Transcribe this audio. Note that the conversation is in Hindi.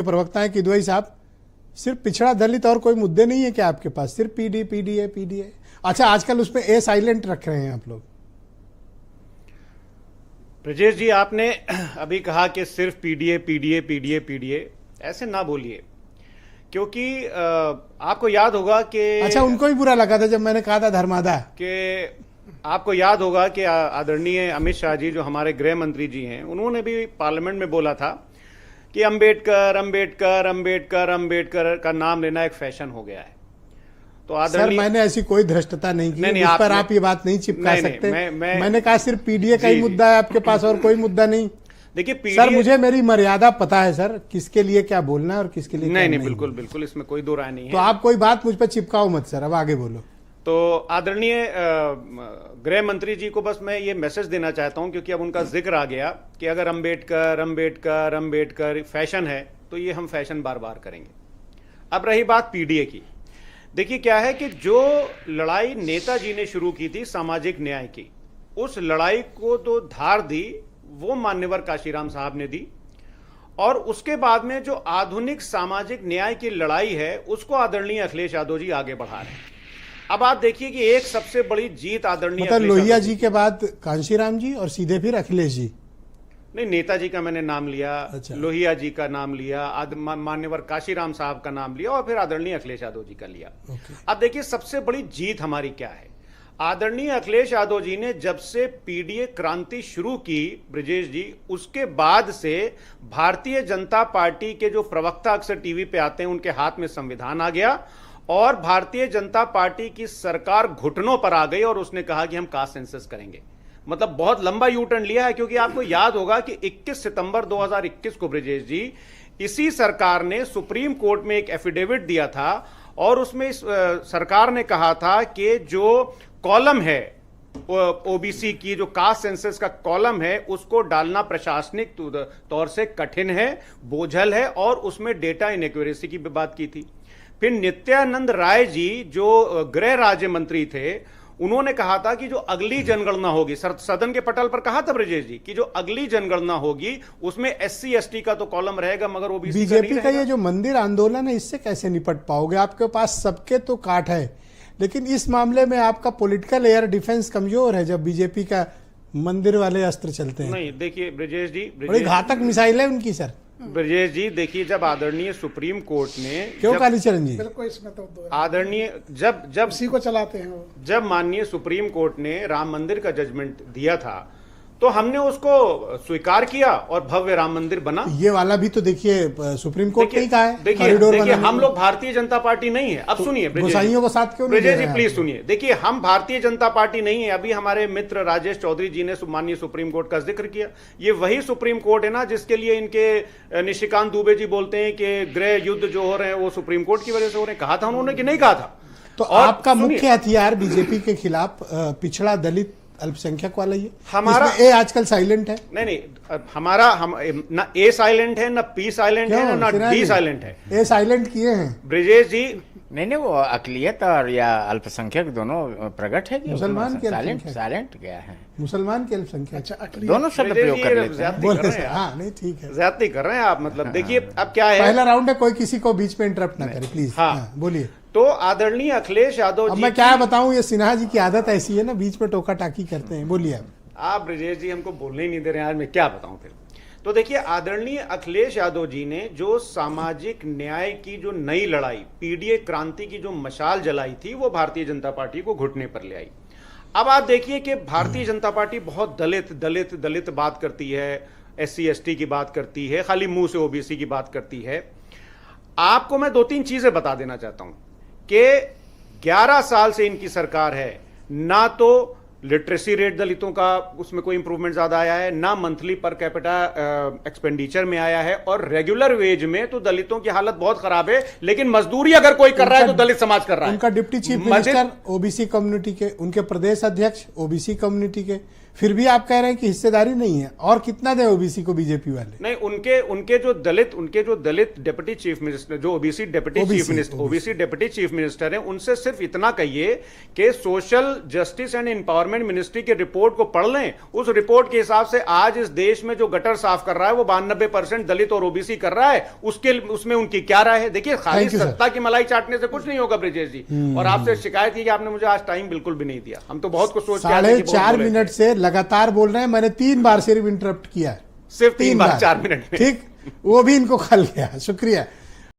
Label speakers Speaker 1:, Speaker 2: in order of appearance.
Speaker 1: प्रवक्ता है किदवई साहब, सिर्फ पिछड़ा दलित और कोई मुद्दे नहीं है क्या आपके पास? सिर्फ पीडीए। अच्छा, आजकल उसमें ए साइलेंट रख रहे हैं आप लोग।
Speaker 2: ब्रजेश जी, आपने अभी कहा कि सिर्फ पीडीए, ऐसे ना बोलिए, क्योंकि आपको याद होगा कि
Speaker 1: अच्छा, उनको भी बुरा लगा था जब मैंने कहा था धर्मादा
Speaker 2: कि आपको याद होगा कि आदरणीय अमित शाह जी जो हमारे गृह मंत्री जी हैं, उन्होंने भी पार्लियामेंट में बोला था कि अंबेडकर का नाम लेना एक फैशन हो गया है। तो
Speaker 1: सर, मैंने ऐसी कोई धृष्टता नहीं की, उस पर आप ये बात नहीं चिपका सकते। मैंने कहा सिर्फ पीडीए का ही मुद्दा है आपके पास और कोई मुद्दा नहीं।
Speaker 2: देखिए
Speaker 1: सर, मुझे मेरी मर्यादा पता है सर, किसके लिए क्या बोलना है और किसके लिए
Speaker 2: नहीं, बिल्कुल इसमें कोई दो राय नहीं है।
Speaker 1: तो आप कोई बात मुझ पर चिपकाओ मत सर, अब आगे बोलो।
Speaker 2: तो आदरणीय गृह मंत्री जी को बस मैं ये मैसेज देना चाहता हूं, क्योंकि अब उनका जिक्र आ गया कि अगर अंबेडकर फैशन है तो ये हम फैशन बार बार करेंगे। अब रही बात पीडीए की, देखिए क्या है कि जो लड़ाई नेताजी ने शुरू की थी सामाजिक न्याय की, उस लड़ाई को तो धार दी वो मान्यवर काशीराम साहब ने दी, और उसके बाद में जो आधुनिक सामाजिक न्याय की लड़ाई है उसको आदरणीय अखिलेश यादव जी आगे बढ़ा रहे हैं। अब आप देखिए कि एक सबसे बड़ी जीत आदरणीय
Speaker 1: मतलब लोहिया जी के बाद कांशीराम जी और सीधे फिर अखिलेश जी।
Speaker 2: नहीं, नेताजी का मैंने नाम लिया,
Speaker 1: अच्छा।
Speaker 2: लोहिया जी का नाम लिया, मान्यवर काशीराम साहब का नाम लिया और फिर आदरणीय अखिलेश यादव जी का लिया। अब देखिए सबसे बड़ी जीत हमारी क्या है। आदरणीय अखिलेश यादव जी ने जब से पीडीए क्रांति शुरू की ब्रजेश जी, उसके बाद से भारतीय जनता पार्टी के जो प्रवक्ता अक्सर टीवी पे आते हैं उनके हाथ में संविधान आ गया और भारतीय जनता पार्टी की सरकार घुटनों पर आ गई और उसने कहा कि हम कास्ट सेंसस करेंगे। मतलब बहुत लंबा यू टर्न लिया है, क्योंकि आपको याद होगा कि 21 सितंबर 2021 को ब्रजेश जी, इसी सरकार ने सुप्रीम कोर्ट में एक एफिडेविट दिया था और उसमें सरकार ने कहा था कि जो कॉलम है ओबीसी की, जो कास्ट सेंसस का कॉलम है, उसको डालना प्रशासनिक तौर से कठिन है, बोझल है और उसमें डेटा इनएक्यूरेसी की भी बात की थी। फिर नित्यानंद राय जी जो गृह राज्य मंत्री थे, उन्होंने कहा था कि जो अगली जनगणना होगी, सदन के पटल पर कहा था ब्रजेश जी कि जो अगली जनगणना होगी उसमें एससी एसटी का तो कॉलम रहेगा मगर ओबीसी का नहीं रहेगा।
Speaker 1: बीजेपी का ये जो मंदिर आंदोलन है, इससे कैसे निपट पाओगे? आपके पास सबके तो काट है, लेकिन इस मामले में आपका पॉलिटिकल एयर डिफेंस कमजोर है जब बीजेपी का मंदिर वाले अस्त्र चलते हैं।
Speaker 2: नहीं, देखिए ब्रजेश जी,
Speaker 1: बड़ी घातक मिसाइल है उनकी सर।
Speaker 2: ब्रजेश जी देखिए, जब आदरणीय सुप्रीम कोर्ट ने,
Speaker 1: क्यों कालीचरण जी,
Speaker 3: बिल्कुल इसमें तो
Speaker 2: आदरणीय जब
Speaker 3: उसी को चलाते हैं वो।
Speaker 2: जब माननीय सुप्रीम कोर्ट ने राम मंदिर का जजमेंट दिया था तो हमने उसको स्वीकार किया और भव्य राम मंदिर बना।
Speaker 1: ये वाला भी तो देखिए सुप्रीम कोर्ट ने ही कहा है।
Speaker 2: देखिए हम लोग भारतीय जनता पार्टी नहीं है। अब
Speaker 1: तो
Speaker 2: सुनिए
Speaker 1: गोसाइयों को साथ क्यों नहीं
Speaker 2: ब्रजेश जी, प्लीज सुनिए। देखिए हम भारतीय जनता पार्टी नहीं है। अभी हमारे मित्र राजेश चौधरी जी ने माननीय सुप्रीम कोर्ट का जिक्र किया। ये वही सुप्रीम कोर्ट है ना जिसके लिए इनके निशिकांत दुबे जी बोलते हैं कि गृह युद्ध जो हो रहे हैं वो सुप्रीम कोर्ट की वजह से हो रहे हैं। कहा था उन्होंने कि नहीं कहा था?
Speaker 1: तो आपका मुख्य हथियार बीजेपी के खिलाफ पिछड़ा दलित अल्पसंख्यक वाला ही है।
Speaker 2: हमारा
Speaker 1: ए आजकल साइलेंट है।
Speaker 2: नहीं, हमारा ना ए साइलेंट है, ना पी साइलेंट है, ना डी साइलेंट है।
Speaker 1: ए साइलेंट किए हैं
Speaker 2: ब्रजेश जी।
Speaker 4: नहीं, वो अकलियत और या अल्पसंख्यक दोनों प्रकट है कि
Speaker 1: मुसलमान के
Speaker 4: साइलेंट क्या है,
Speaker 1: मुसलमान के अल्पसंख्यक।
Speaker 3: अच्छा,
Speaker 4: दोनों शब्द प्रयोग कर लेते हैं।
Speaker 1: हाँ, नहीं ठीक है,
Speaker 2: ज्यादती कर रहे हैं आप। मतलब देखिए अब क्या है,
Speaker 1: पहला राउंड है, कोई किसी को बीच में इंटरप्ट ना करे प्लीज।
Speaker 2: हाँ,
Speaker 1: बोलिए।
Speaker 2: तो आदरणीय अखिलेश यादव जी,
Speaker 1: मैं क्या बताऊं, ये सिन्हा जी की आदत ऐसी है ना, बीच में टोका टाकी करते हैं। बोलिए
Speaker 2: आप ब्रजेश जी, हमको बोलने ही नहीं दे रहे हैं आज, मैं क्या बताऊं फिर। तो देखिए आदरणीय अखिलेश यादव जी ने जो सामाजिक न्याय की जो नई लड़ाई, पीडीए क्रांति की जो मशाल जलाई थी, वो भारतीय जनता पार्टी को घुटने पर ले आई। अब आप देखिए कि भारतीय जनता पार्टी बहुत दलित बात करती है, एससी एसटी की बात करती है, खाली मुंह से ओबीसी की बात करती है। आपको मैं 2-3 चीजें बता देना चाहता हूं कि 11 साल से इनकी सरकार है, ना तो लिटरेसी रेट दलितों का उसमें कोई इंप्रूवमेंट ज्यादा आया है, ना मंथली पर कैपिटा एक्सपेंडिचर में आया है, और रेगुलर वेज में तो दलितों की हालत बहुत खराब है। लेकिन मजदूरी अगर कोई कर रहा है तो दलित समाज कर रहा है।
Speaker 1: उनका deputy chief minister OBC community के, उनके प्रदेश अध्यक्ष ओबीसी कम्युनिटी के, फिर भी आप कह रहे हैं कि हिस्सेदारी नहीं है, और कितना दे ओबीसी को बीजेपी वाले?
Speaker 2: नहीं, उनके जो दलित डिप्टी चीफ मिनिस्टर, जो ओबीसी डिप्टी चीफ मिनिस्टर हैं, उनसे सिर्फ इतना कहिए कि social justice and empowerment ministry की रिपोर्ट को पढ़ लें। उस रिपोर्ट के हिसाब से आज इस देश में जो गटर साफ कर रहा है वो 92% दलित और ओबीसी कर रहा है। उसमें उनकी क्या राय है? देखिए, खाली सत्ता की मलाई चाटने से कुछ नहीं होगा ब्रिजेश जी। और आपसे शिकायत की कि आपने मुझे आज टाइम बिल्कुल भी नहीं दिया। हम तो बहुत कुछ सोच के आए थे कि बहुत
Speaker 1: 4.5
Speaker 2: बोले थे।
Speaker 1: मिनट से लगातार बोल रहे हैं, मैंने 3 बार सिर्फ इंटरप्ट किया है,
Speaker 2: सिर्फ 3 बार 4 मिनट में।
Speaker 1: ठीक, वो भी इनको खल गया। शुक्रिया।